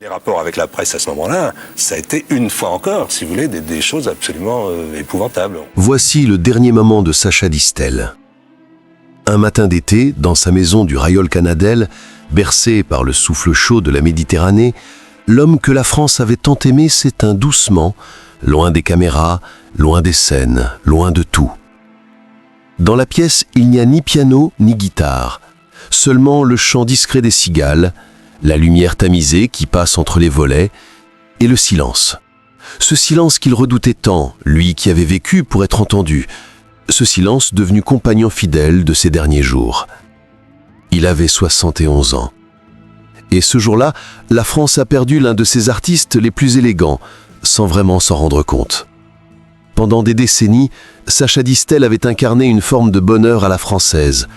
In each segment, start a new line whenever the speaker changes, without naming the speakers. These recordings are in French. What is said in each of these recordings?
Les rapports avec la presse à ce moment-là, ça a été une fois encore, si vous voulez, des choses absolument épouvantables.
Voici le dernier moment de Sacha Distel. Un matin d'été, dans sa maison du Rayol-Canadel, bercé par le souffle chaud de la Méditerranée, l'homme que la France avait tant aimé s'éteint doucement, loin des caméras, loin des scènes, loin de tout. Dans la pièce, il n'y a ni piano ni guitare, seulement le chant discret des cigales, la lumière tamisée qui passe entre les volets, et le silence. Ce silence qu'il redoutait tant, lui qui avait vécu pour être entendu, ce silence devenu compagnon fidèle de ses derniers jours. Il avait 71 ans. Et ce jour-là, la France a perdu l'un de ses artistes les plus élégants, sans vraiment s'en rendre compte. Pendant des décennies, Sacha Distel avait incarné une forme de bonheur à la française.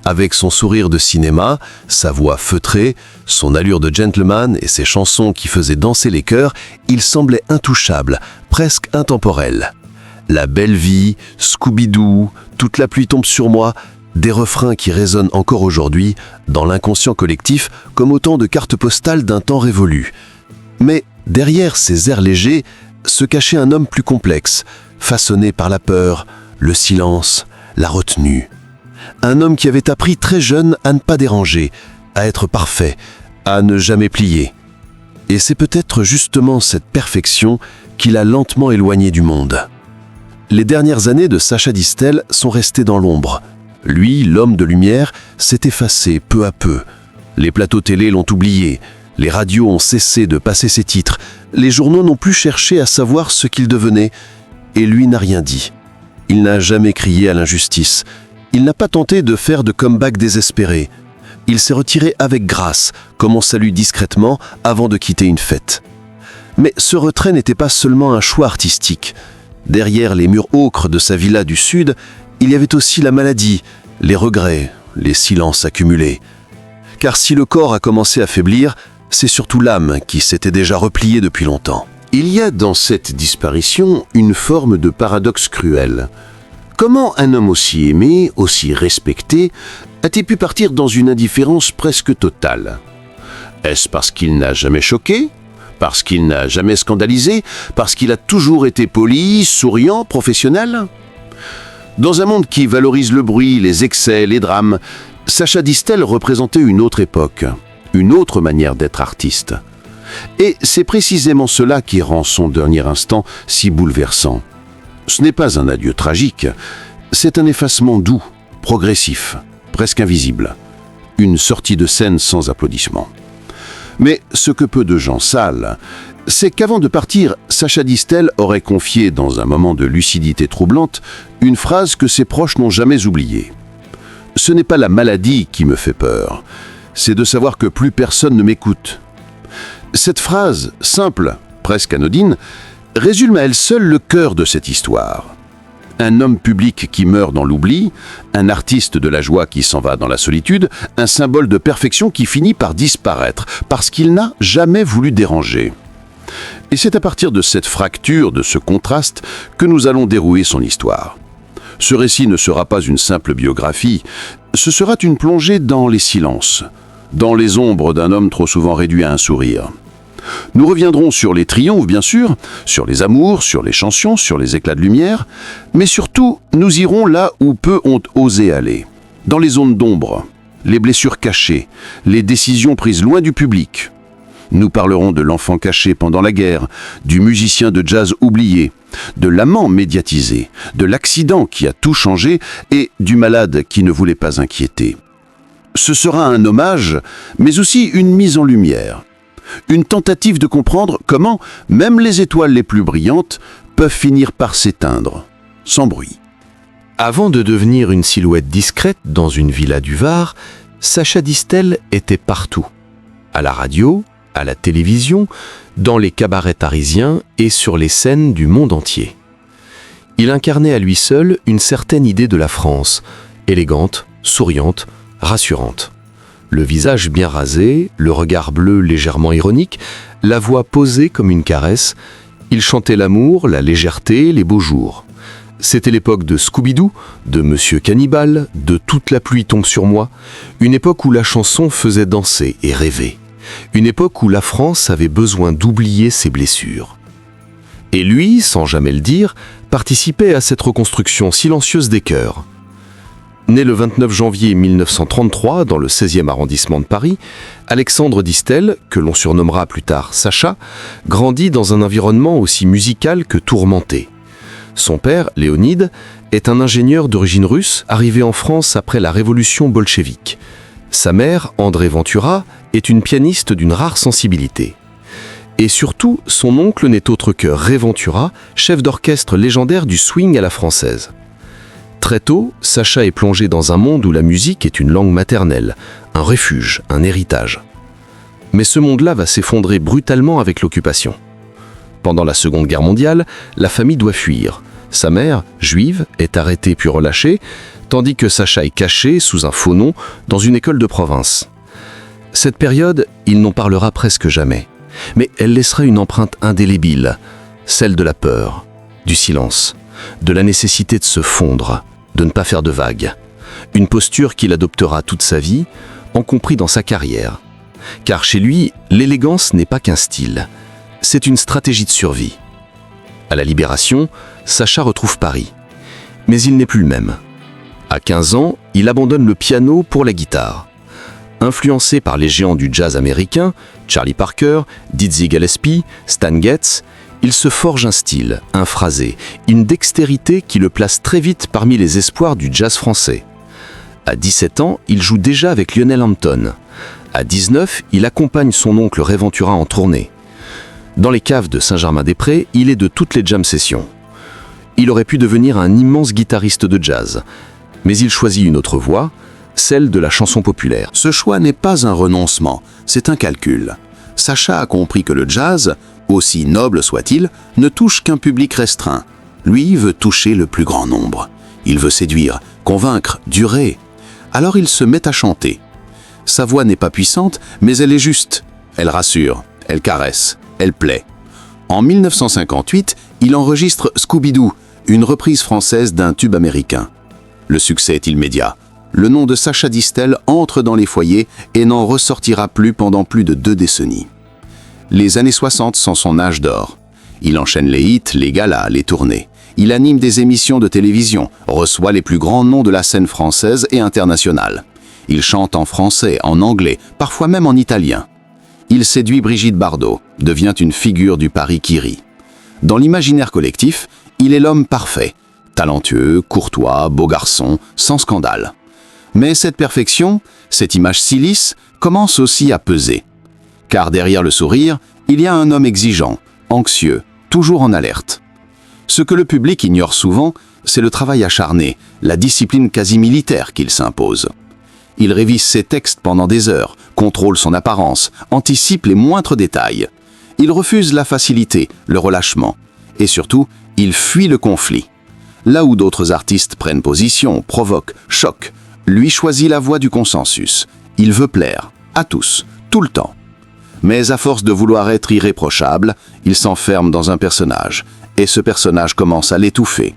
Avec son sourire de cinéma, sa voix feutrée, son allure de gentleman et ses chansons qui faisaient danser les cœurs, il semblait intouchable, presque intemporel. La belle vie, Scooby-Doo, toute la pluie tombe sur moi, des refrains qui résonnent encore aujourd'hui dans l'inconscient collectif comme autant de cartes postales d'un temps révolu. Mais derrière ces airs légers se cachait un homme plus complexe, façonné par la peur, le silence, la retenue. Un homme qui avait appris très jeune à ne pas déranger, à être parfait, à ne jamais plier. Et c'est peut-être justement cette perfection qui l'a lentement éloigné du monde. Les dernières années de Sacha Distel sont restées dans l'ombre. Lui, l'homme de lumière, s'est effacé peu à peu. Les plateaux télé l'ont oublié, les radios ont cessé de passer ses titres, les journaux n'ont plus cherché à savoir ce qu'il devenait, et lui n'a rien dit. Il n'a jamais crié à l'injustice. Il n'a pas tenté de faire de comeback désespéré. Il s'est retiré avec grâce, comme on salue discrètement avant de quitter une fête. Mais ce retrait n'était pas seulement un choix artistique. Derrière les murs ocres de sa villa du Sud, il y avait aussi la maladie, les regrets, les silences accumulés. Car si le corps a commencé à faiblir, c'est surtout l'âme qui s'était déjà repliée depuis longtemps. Il y a dans cette disparition une forme de paradoxe cruel. Comment un homme aussi aimé, aussi respecté, a-t-il pu partir dans une indifférence presque totale ? Est-ce parce qu'il n'a jamais choqué ? Parce qu'il n'a jamais scandalisé ? Parce qu'il a toujours été poli, souriant, professionnel ? Dans un monde qui valorise le bruit, les excès, les drames, Sacha Distel représentait une autre époque, une autre manière d'être artiste. Et c'est précisément cela qui rend son dernier instant si bouleversant. Ce n'est pas un adieu tragique, c'est un effacement doux, progressif, presque invisible. Une sortie de scène sans applaudissements. Mais ce que peu de gens savent, c'est qu'avant de partir, Sacha Distel aurait confié, dans un moment de lucidité troublante, une phrase que ses proches n'ont jamais oubliée. « Ce n'est pas la maladie qui me fait peur, c'est de savoir que plus personne ne m'écoute. » Cette phrase, simple, presque anodine, résume à elle seule le cœur de cette histoire. Un homme public qui meurt dans l'oubli, un artiste de la joie qui s'en va dans la solitude, un symbole de perfection qui finit par disparaître parce qu'il n'a jamais voulu déranger. Et c'est à partir de cette fracture, de ce contraste, que nous allons dérouler son histoire. Ce récit ne sera pas une simple biographie, ce sera une plongée dans les silences, dans les ombres d'un homme trop souvent réduit à un sourire. Nous reviendrons sur les triomphes, bien sûr, sur les amours, sur les chansons, sur les éclats de lumière, mais surtout, nous irons là où peu ont osé aller, dans les zones d'ombre, les blessures cachées, les décisions prises loin du public. Nous parlerons de l'enfant caché pendant la guerre, du musicien de jazz oublié, de l'amant médiatisé, de l'accident qui a tout changé et du malade qui ne voulait pas inquiéter. Ce sera un hommage, mais aussi une mise en lumière. Une tentative de comprendre comment même les étoiles les plus brillantes peuvent finir par s'éteindre, sans bruit. Avant de devenir une silhouette discrète dans une villa du Var, Sacha Distel était partout. À la radio, à la télévision, dans les cabarets parisiens et sur les scènes du monde entier. Il incarnait à lui seul une certaine idée de la France, élégante, souriante, rassurante. Le visage bien rasé, le regard bleu légèrement ironique, la voix posée comme une caresse, il chantait l'amour, la légèreté, les beaux jours. C'était l'époque de Scooby-Doo, de Monsieur Cannibal, de Toute la pluie tombe sur moi, une époque où la chanson faisait danser et rêver. Une époque où la France avait besoin d'oublier ses blessures. Et lui, sans jamais le dire, participait à cette reconstruction silencieuse des cœurs. Né le 29 janvier 1933 dans le 16e arrondissement de Paris, Alexandre Distel, que l'on surnommera plus tard Sacha, grandit dans un environnement aussi musical que tourmenté. Son père, Léonide, est un ingénieur d'origine russe arrivé en France après la révolution bolchevique. Sa mère, André Ventura, est une pianiste d'une rare sensibilité. Et surtout, son oncle n'est autre que Ray Ventura, chef d'orchestre légendaire du swing à la française. Très tôt, Sacha est plongé dans un monde où la musique est une langue maternelle, un refuge, un héritage. Mais ce monde-là va s'effondrer brutalement avec l'occupation. Pendant la Seconde Guerre mondiale, la famille doit fuir. Sa mère, juive, est arrêtée puis relâchée, tandis que Sacha est caché, sous un faux nom, dans une école de province. Cette période, il n'en parlera presque jamais. Mais elle laissera une empreinte indélébile, celle de la peur, du silence, de la nécessité de se fondre, de ne pas faire de vagues. Une posture qu'il adoptera toute sa vie, en compris dans sa carrière. Car chez lui, l'élégance n'est pas qu'un style, c'est une stratégie de survie. À la Libération, Sacha retrouve Paris. Mais il n'est plus le même. À 15 ans, il abandonne le piano pour la guitare. Influencé par les géants du jazz américain, Charlie Parker, Dizzy Gillespie, Stan Getz, il se forge un style, un phrasé, une dextérité qui le place très vite parmi les espoirs du jazz français. À 17 ans, il joue déjà avec Lionel Hampton. À 19, il accompagne son oncle Ray Ventura en tournée. Dans les caves de Saint-Germain-des-Prés, il est de toutes les jam sessions. Il aurait pu devenir un immense guitariste de jazz, mais il choisit une autre voie, celle de la chanson populaire.
Ce choix n'est pas un renoncement, c'est un calcul. Sacha a compris que le jazz, aussi noble soit-il, ne touche qu'un public restreint. Lui veut toucher le plus grand nombre. Il veut séduire, convaincre, durer. Alors il se met à chanter. Sa voix n'est pas puissante, mais elle est juste. Elle rassure, elle caresse, elle plaît. En 1958, il enregistre Scooby-Doo, une reprise française d'un tube américain. Le succès est immédiat. Le nom de Sacha Distel entre dans les foyers et n'en ressortira plus pendant plus de 2 décennies. Les années 60 sont son âge d'or. Il enchaîne les hits, les galas, les tournées. Il anime des émissions de télévision, reçoit les plus grands noms de la scène française et internationale. Il chante en français, en anglais, parfois même en italien. Il séduit Brigitte Bardot, devient une figure du Paris qui rit. Dans l'imaginaire collectif, il est l'homme parfait, talentueux, courtois, beau garçon, sans scandale. Mais cette perfection, cette image si lisse, commence aussi à peser. Car derrière le sourire, il y a un homme exigeant, anxieux, toujours en alerte. Ce que le public ignore souvent, c'est le travail acharné, la discipline quasi militaire qu'il s'impose. Il révise ses textes pendant des heures, contrôle son apparence, anticipe les moindres détails. Il refuse la facilité, le relâchement. Et surtout, il fuit le conflit. Là où d'autres artistes prennent position, provoquent, choquent, lui choisit la voie du consensus. Il veut plaire, à tous, tout le temps. Mais à force de vouloir être irréprochable, il s'enferme dans un personnage, et ce personnage commence à l'étouffer.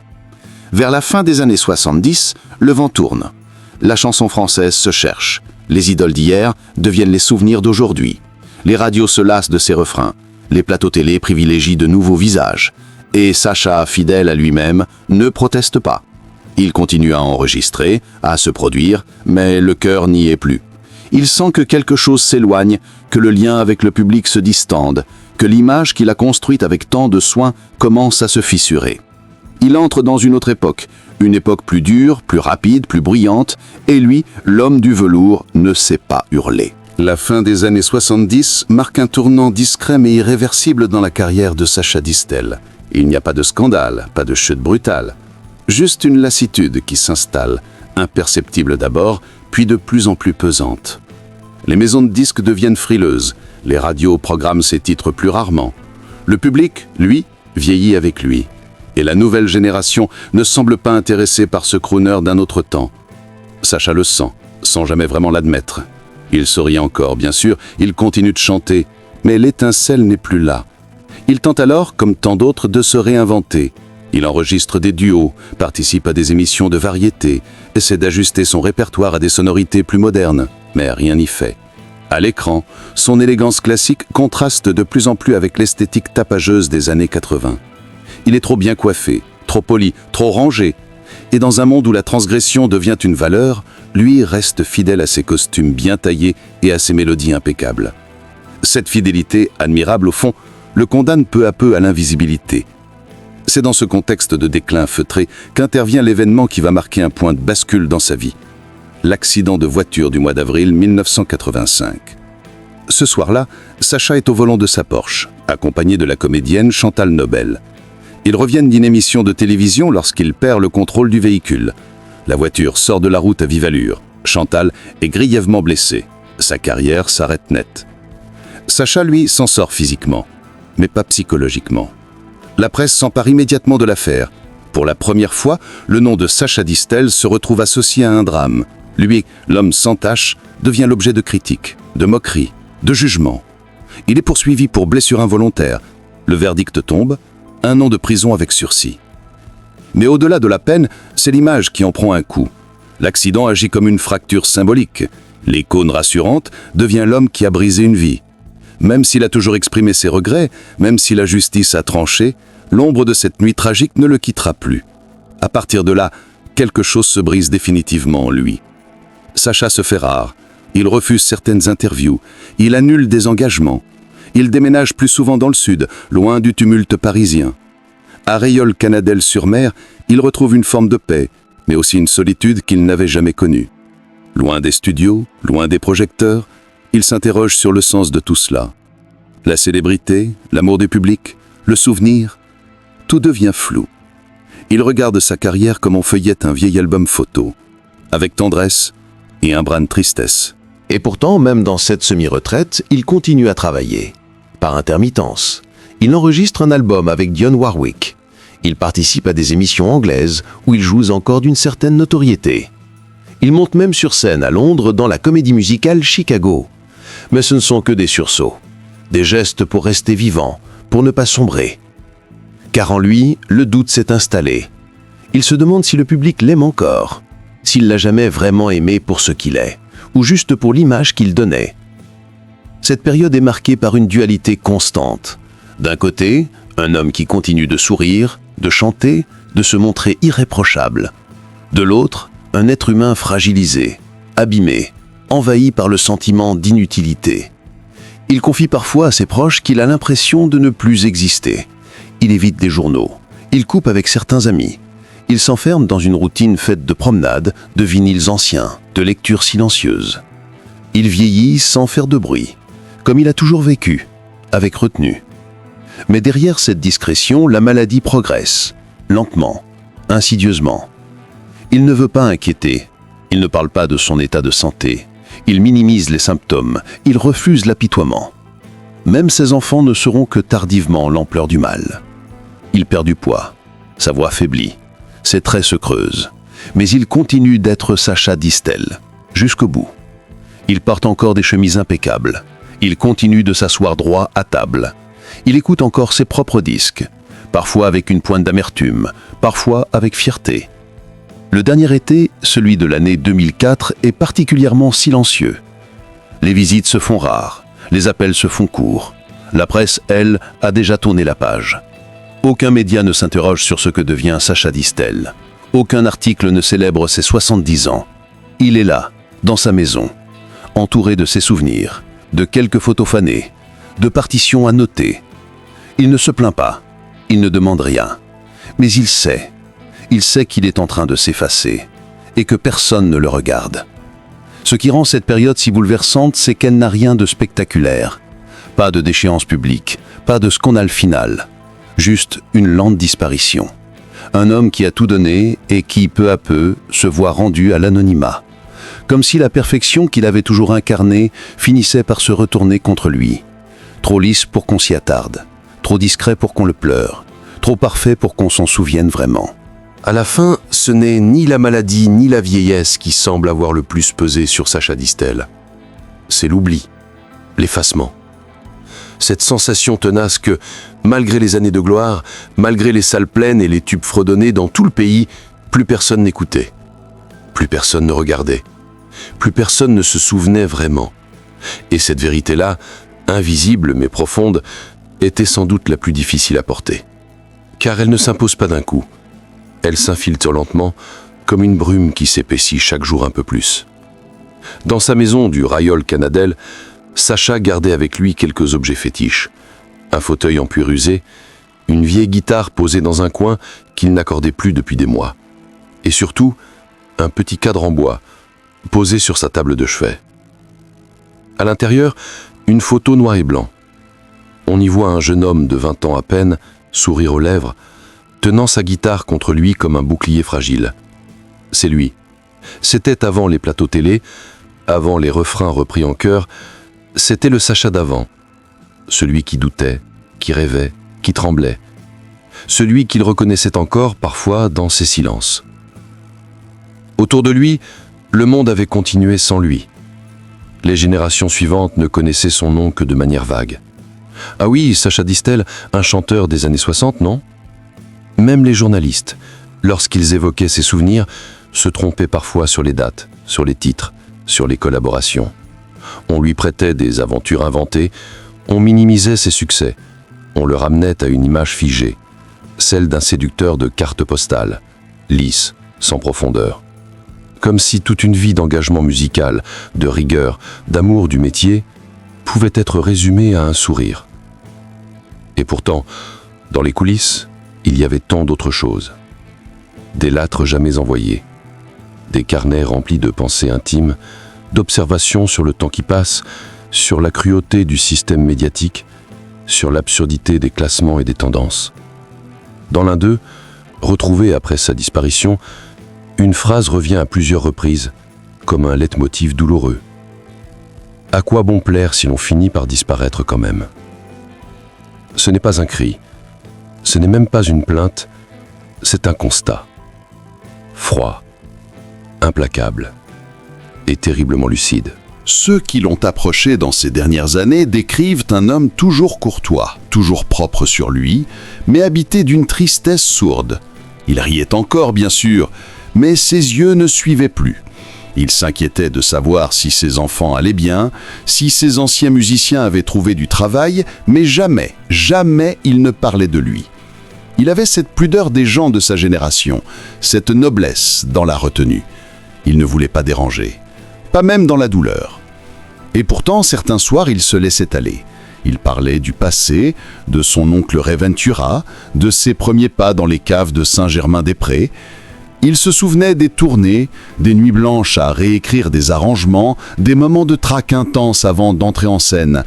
Vers la fin des années 70, le vent tourne. La chanson française se cherche. Les idoles d'hier deviennent les souvenirs d'aujourd'hui. Les radios se lassent de ses refrains. Les plateaux télé privilégient de nouveaux visages. Et Sacha, fidèle à lui-même, ne proteste pas. Il continue à enregistrer, à se produire, mais le cœur n'y est plus. Il sent que quelque chose s'éloigne, que le lien avec le public se distende, que l'image qu'il a construite avec tant de soin commence à se fissurer. Il entre dans une autre époque, une époque plus dure, plus rapide, plus bruyante, et lui, l'homme du velours, ne sait pas hurler. La fin des années 70 marque un tournant discret mais irréversible dans la carrière de Sacha Distel. Il n'y a pas de scandale, pas de chute brutale. Juste une lassitude qui s'installe, imperceptible d'abord, puis de plus en plus pesante. Les maisons de disques deviennent frileuses, les radios programment ses titres plus rarement. Le public, lui, vieillit avec lui. Et la nouvelle génération ne semble pas intéressée par ce crooner d'un autre temps. Sacha le sent, sans jamais vraiment l'admettre. Il sourit encore, bien sûr, il continue de chanter, mais l'étincelle n'est plus là. Il tente alors, comme tant d'autres, de se réinventer. Il enregistre des duos, participe à des émissions de variété, essaie d'ajuster son répertoire à des sonorités plus modernes, mais rien n'y fait. À l'écran, son élégance classique contraste de plus en plus avec l'esthétique tapageuse des années 80. Il est trop bien coiffé, trop poli, trop rangé. Et dans un monde où la transgression devient une valeur, lui reste fidèle à ses costumes bien taillés et à ses mélodies impeccables. Cette fidélité, admirable au fond, le condamne peu à peu à l'invisibilité. C'est dans ce contexte de déclin feutré qu'intervient l'événement qui va marquer un point de bascule dans sa vie. L'accident de voiture du mois d'avril 1985. Ce soir-là, Sacha est au volant de sa Porsche, accompagné de la comédienne Chantal Nobel. Ils reviennent d'une émission de télévision lorsqu'il perd le contrôle du véhicule. La voiture sort de la route à vive allure. Chantal est grièvement blessée. Sa carrière s'arrête net. Sacha, lui, s'en sort physiquement, mais pas psychologiquement. La presse s'empare immédiatement de l'affaire. Pour la première fois, le nom de Sacha Distel se retrouve associé à un drame. Lui, l'homme sans tache, devient l'objet de critiques, de moqueries, de jugements. Il est poursuivi pour blessure involontaire. Le verdict tombe, 1 an de prison avec sursis. Mais au-delà de la peine, c'est l'image qui en prend un coup. L'accident agit comme une fracture symbolique. L'icône rassurante devient l'homme qui a brisé une vie. Même s'il a toujours exprimé ses regrets, même si la justice a tranché, l'ombre de cette nuit tragique ne le quittera plus. À partir de là, quelque chose se brise définitivement en lui. Sacha se fait rare. Il refuse certaines interviews. Il annule des engagements. Il déménage plus souvent dans le sud, loin du tumulte parisien. À Rayol-Canadel-sur-Mer, il retrouve une forme de paix, mais aussi une solitude qu'il n'avait jamais connue. Loin des studios, loin des projecteurs, il s'interroge sur le sens de tout cela. La célébrité, l'amour du public, le souvenir, tout devient flou. Il regarde sa carrière comme on feuillette un vieil album photo, avec tendresse et un brin de tristesse.
Et pourtant, même dans cette semi-retraite, il continue à travailler. Par intermittence. Il enregistre un album avec Dionne Warwick. Il participe à des émissions anglaises où il joue encore d'une certaine notoriété. Il monte même sur scène à Londres dans la comédie musicale Chicago. Mais ce ne sont que des sursauts. Des gestes pour rester vivant, pour ne pas sombrer. Car en lui, le doute s'est installé. Il se demande si le public l'aime encore, s'il l'a jamais vraiment aimé pour ce qu'il est, ou juste pour l'image qu'il donnait. Cette période est marquée par une dualité constante. D'un côté, un homme qui continue de sourire, de chanter, de se montrer irréprochable. De l'autre, un être humain fragilisé, abîmé, envahi par le sentiment d'inutilité. Il confie parfois à ses proches qu'il a l'impression de ne plus exister. Il évite des journaux. Il coupe avec certains amis. Il s'enferme dans une routine faite de promenades, de vinyles anciens, de lectures silencieuses. Il vieillit sans faire de bruit, comme il a toujours vécu, avec retenue. Mais derrière cette discrétion, la maladie progresse, lentement, insidieusement. Il ne veut pas inquiéter. Il ne parle pas de son état de santé. Il minimise les symptômes. Il refuse l'apitoiement. Même ses enfants ne sauront que tardivement l'ampleur du mal. Il perd du poids. Sa voix faiblit. Ses traits se creusent. Mais il continue d'être Sacha Distel, jusqu'au bout. Il porte encore des chemises impeccables. Il continue de s'asseoir droit à table. Il écoute encore ses propres disques, parfois avec une pointe d'amertume, parfois avec fierté. Le dernier été, celui de l'année 2004, est particulièrement silencieux. Les visites se font rares, les appels se font courts. La presse, elle, a déjà tourné la page. Aucun média ne s'interroge sur ce que devient Sacha Distel. Aucun article ne célèbre ses 70 ans. Il est là, dans sa maison, entouré de ses souvenirs, de quelques photos fanées, de partitions à noter. Il ne se plaint pas, il ne demande rien. Mais il sait qu'il est en train de s'effacer et que personne ne le regarde. Ce qui rend cette période si bouleversante, c'est qu'elle n'a rien de spectaculaire. Pas de déchéance publique, pas de scandale final. Juste une lente disparition. Un homme qui a tout donné et qui, peu à peu, se voit rendu à l'anonymat. Comme si la perfection qu'il avait toujours incarnée finissait par se retourner contre lui. Trop lisse pour qu'on s'y attarde, trop discret pour qu'on le pleure, trop parfait pour qu'on s'en souvienne vraiment.
À la fin, ce n'est ni la maladie ni la vieillesse qui semblent avoir le plus pesé sur Sacha Distel. C'est l'oubli, l'effacement. Cette sensation tenace que, malgré les années de gloire, malgré les salles pleines et les tubes fredonnés dans tout le pays, plus personne n'écoutait. Plus personne ne regardait. Plus personne ne se souvenait vraiment. Et cette vérité-là, invisible mais profonde, était sans doute la plus difficile à porter. Car elle ne s'impose pas d'un coup. Elle s'infiltre lentement, comme une brume qui s'épaissit chaque jour un peu plus. Dans sa maison du Rayol Canadel, Sacha gardait avec lui quelques objets fétiches. Un fauteuil en cuir usé, une vieille guitare posée dans un coin qu'il n'accordait plus depuis des mois. Et surtout, un petit cadre en bois, posé sur sa table de chevet. À l'intérieur, une photo noir et blanc. On y voit un jeune homme de 20 ans à peine, sourire aux lèvres, tenant sa guitare contre lui comme un bouclier fragile. C'est lui. C'était avant les plateaux télé, avant les refrains repris en chœur, c'était le Sacha d'avant. Celui qui doutait, qui rêvait, qui tremblait. Celui qu'il reconnaissait encore parfois dans ses silences. Autour de lui, le monde avait continué sans lui. Les générations suivantes ne connaissaient son nom que de manière vague. Ah oui, Sacha Distel, un chanteur des années 60, non? Même les journalistes, lorsqu'ils évoquaient ses souvenirs, se trompaient parfois sur les dates, sur les titres, sur les collaborations. On lui prêtait des aventures inventées, on minimisait ses succès, on le ramenait à une image figée, celle d'un séducteur de carte postale, lisse, sans profondeur. Comme si toute une vie d'engagement musical, de rigueur, d'amour du métier, pouvait être résumée à un sourire. Et pourtant, dans les coulisses, il y avait tant d'autres choses. Des lettres jamais envoyées, des carnets remplis de pensées intimes, d'observations sur le temps qui passe, sur la cruauté du système médiatique, sur l'absurdité des classements et des tendances. Dans l'un d'eux, retrouvé après sa disparition, une phrase revient à plusieurs reprises, comme un leitmotiv douloureux. À quoi bon plaire si l'on finit par disparaître quand même? Ce n'est pas un cri, ce n'est même pas une plainte, c'est un constat. Froid, implacable et terriblement lucide.
Ceux qui l'ont approché dans ces dernières années décrivent un homme toujours courtois, toujours propre sur lui, mais habité d'une tristesse sourde. Il riait encore, bien sûr, mais ses yeux ne suivaient plus. Il s'inquiétait de savoir si ses enfants allaient bien, si ses anciens musiciens avaient trouvé du travail, mais jamais, jamais il ne parlait de lui. Il avait cette pudeur des gens de sa génération, cette noblesse dans la retenue. Il ne voulait pas déranger, pas même dans la douleur. Et pourtant, certains soirs, il se laissait aller. Il parlait du passé, de son oncle Ray Ventura, de ses premiers pas dans les caves de Saint-Germain-des-Prés. Il se souvenait des tournées, des nuits blanches à réécrire des arrangements, des moments de trac intense avant d'entrer en scène.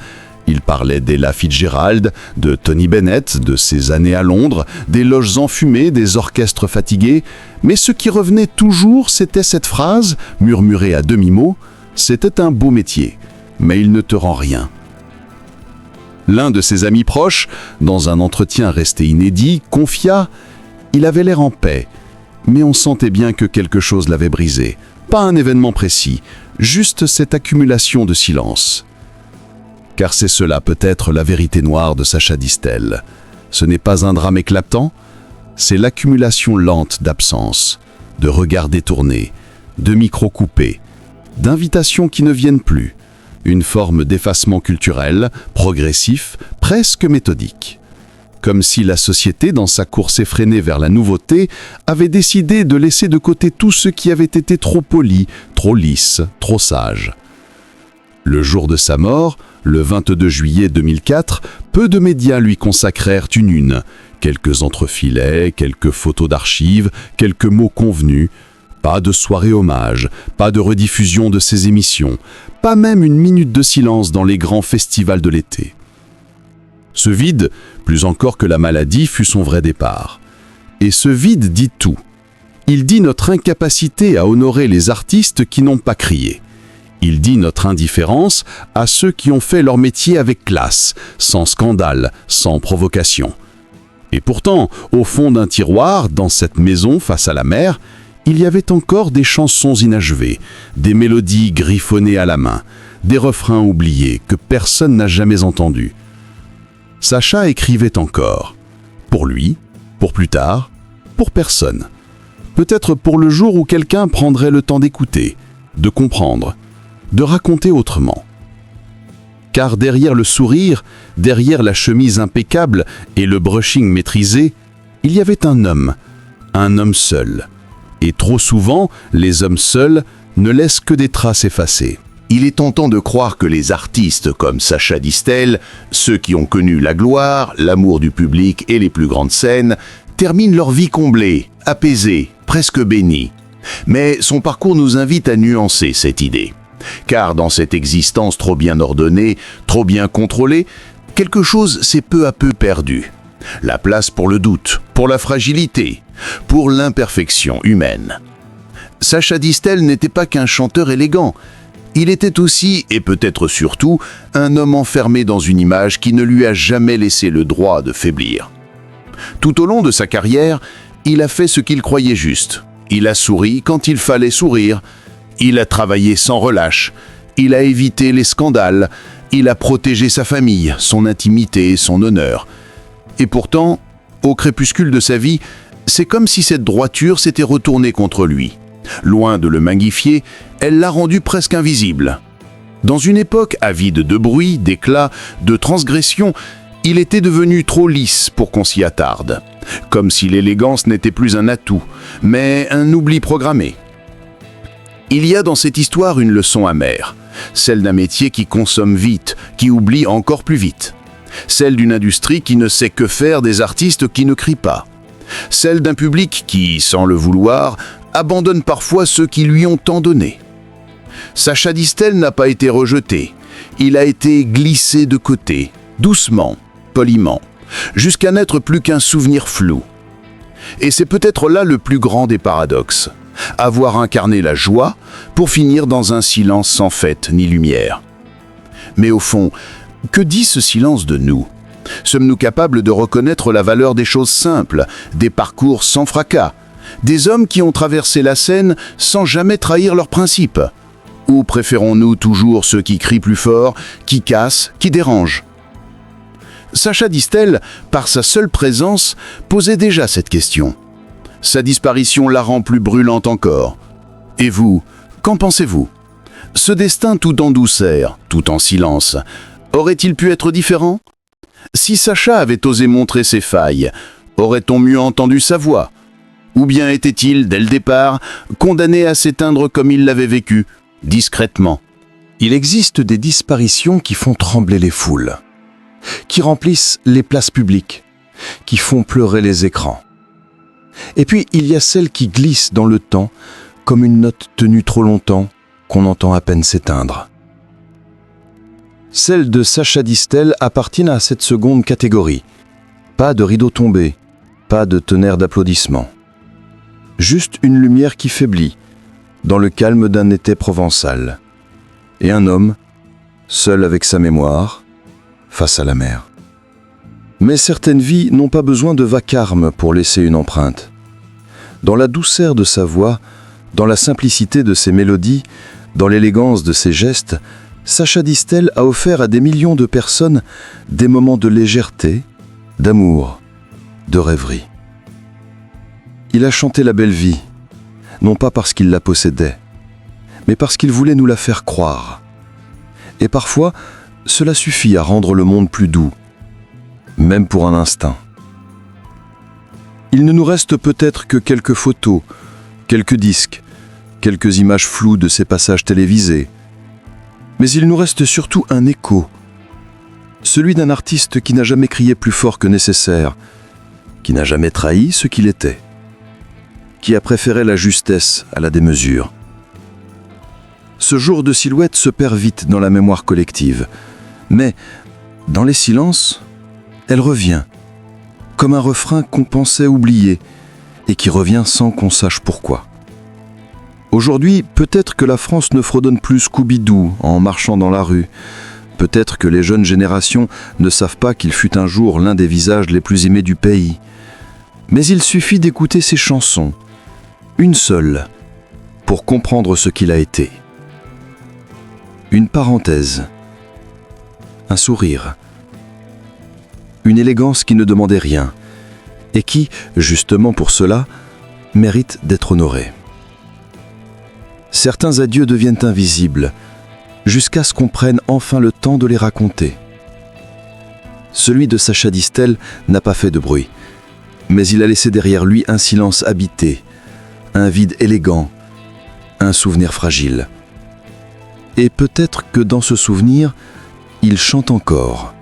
Il parlait d'Ella Fitzgerald, de Tony Bennett, de ses années à Londres, des loges enfumées, des orchestres fatigués. Mais ce qui revenait toujours, c'était cette phrase, murmurée à demi-mot, « C'était un beau métier, mais il ne te rend rien ». L'un de ses amis proches, dans un entretien resté inédit, confia « Il avait l'air en paix ». Mais on sentait bien que quelque chose l'avait brisé. Pas un événement précis, juste cette accumulation de silence. Car c'est cela peut-être la vérité noire de Sacha Distel. Ce n'est pas un drame éclatant, c'est l'accumulation lente d'absence, de regards détournés, de micros coupés, d'invitations qui ne viennent plus, une forme d'effacement culturel, progressif, presque méthodique. Comme si la société, dans sa course effrénée vers la nouveauté, avait décidé de laisser de côté tout ce qui avait été trop poli, trop lisse, trop sage. Le jour de sa mort, le 22 juillet 2004, peu de médias lui consacrèrent une une. Quelques entrefilets, quelques photos d'archives, quelques mots convenus. Pas de soirée hommage, pas de rediffusion de ses émissions, pas même une minute de silence dans les grands festivals de l'été. Ce vide, plus encore que la maladie, fut son vrai départ. Et ce vide dit tout. Il dit notre incapacité à honorer les artistes qui n'ont pas crié. Il dit notre indifférence à ceux qui ont fait leur métier avec classe, sans scandale, sans provocation. Et pourtant, au fond d'un tiroir, dans cette maison face à la mer, il y avait encore des chansons inachevées, des mélodies griffonnées à la main, des refrains oubliés que personne n'a jamais entendus. Sacha écrivait encore. Pour lui, pour plus tard, pour personne. Peut-être pour le jour où quelqu'un prendrait le temps d'écouter, de comprendre, de raconter autrement. Car derrière le sourire, derrière la chemise impeccable et le brushing maîtrisé, il y avait un homme seul. Et trop souvent, les hommes seuls ne laissent que des traces effacées. Il est tentant de croire que les artistes comme Sacha Distel, ceux qui ont connu la gloire, l'amour du public et les plus grandes scènes, terminent leur vie comblée, apaisée, presque bénie. Mais son parcours nous invite à nuancer cette idée. Car dans cette existence trop bien ordonnée, trop bien contrôlée, quelque chose s'est peu à peu perdu. La place pour le doute, pour la fragilité, pour l'imperfection humaine. Sacha Distel n'était pas qu'un chanteur élégant. Il était aussi, et peut-être surtout, un homme enfermé dans une image qui ne lui a jamais laissé le droit de faiblir. Tout au long de sa carrière, il a fait ce qu'il croyait juste. Il a souri quand il fallait sourire. Il a travaillé sans relâche. Il a évité les scandales. Il a protégé sa famille, son intimité, son honneur. Et pourtant, au crépuscule de sa vie, c'est comme si cette droiture s'était retournée contre lui. Loin de le magnifier, elle l'a rendu presque invisible. Dans une époque avide de bruit, d'éclat, de transgression, il était devenu trop lisse pour qu'on s'y attarde. Comme si l'élégance n'était plus un atout, mais un oubli programmé. Il y a dans cette histoire une leçon amère, celle d'un métier qui consomme vite, qui oublie encore plus vite. Celle d'une industrie qui ne sait que faire des artistes qui ne crient pas. Celle d'un public qui, sans le vouloir, abandonne parfois ceux qui lui ont tant donné. Sacha Distel n'a pas été rejeté, il a été glissé de côté, doucement, poliment, jusqu'à n'être plus qu'un souvenir flou. Et c'est peut-être là le plus grand des paradoxes, avoir incarné la joie pour finir dans un silence sans fête ni lumière. Mais au fond, que dit ce silence de nous ? Sommes-nous capables de reconnaître la valeur des choses simples, des parcours sans fracas, des hommes qui ont traversé la scène sans jamais trahir leurs principes ? Ou préférons-nous toujours ceux qui crient plus fort, qui cassent, qui dérangent ? Sacha Distel, par sa seule présence, posait déjà cette question. Sa disparition la rend plus brûlante encore. Et vous, qu'en pensez-vous ? Ce destin tout en douceur, tout en silence, aurait-il pu être différent ? Si Sacha avait osé montrer ses failles, aurait-on mieux entendu sa voix ? Ou bien était-il, dès le départ, condamné à s'éteindre comme il l'avait vécu, discrètement ?
Il existe des disparitions qui font trembler les foules, qui remplissent les places publiques, qui font pleurer les écrans. Et puis, il y a celles qui glissent dans le temps, comme une note tenue trop longtemps, qu'on entend à peine s'éteindre. Celles de Sacha Distel appartiennent à cette seconde catégorie. Pas de rideau tombé, pas de tonnerre d'applaudissements. Juste une lumière qui faiblit, dans le calme d'un été provençal. Et un homme, seul avec sa mémoire, face à la mer. Mais certaines vies n'ont pas besoin de vacarme pour laisser une empreinte. Dans la douceur de sa voix, dans la simplicité de ses mélodies, dans l'élégance de ses gestes, Sacha Distel a offert à des millions de personnes des moments de légèreté, d'amour, de rêverie. Il a chanté la belle vie, non pas parce qu'il la possédait, mais parce qu'il voulait nous la faire croire. Et parfois, cela suffit à rendre le monde plus doux, même pour un instant. Il ne nous reste peut-être que quelques photos, quelques disques, quelques images floues de ces passages télévisés. Mais il nous reste surtout un écho, celui d'un artiste qui n'a jamais crié plus fort que nécessaire, qui n'a jamais trahi ce qu'il était, qui a préféré la justesse à la démesure. Ce jour de silhouette se perd vite dans la mémoire collective, mais dans les silences, elle revient, comme un refrain qu'on pensait oublier et qui revient sans qu'on sache pourquoi. Aujourd'hui, peut-être que la France ne fredonne plus Scooby-Doo en marchant dans la rue. Peut-être que les jeunes générations ne savent pas qu'il fut un jour l'un des visages les plus aimés du pays. Mais il suffit d'écouter ses chansons, une seule, pour comprendre ce qu'il a été. Une parenthèse, un sourire, une élégance qui ne demandait rien et qui, justement pour cela, mérite d'être honorée. Certains adieux deviennent invisibles,
jusqu'à ce qu'on prenne enfin le temps de les raconter. Celui de Sacha Distel n'a pas fait de bruit, mais il a laissé derrière lui un silence habité, un vide élégant, un souvenir fragile. Et peut-être que dans ce souvenir, il chante encore.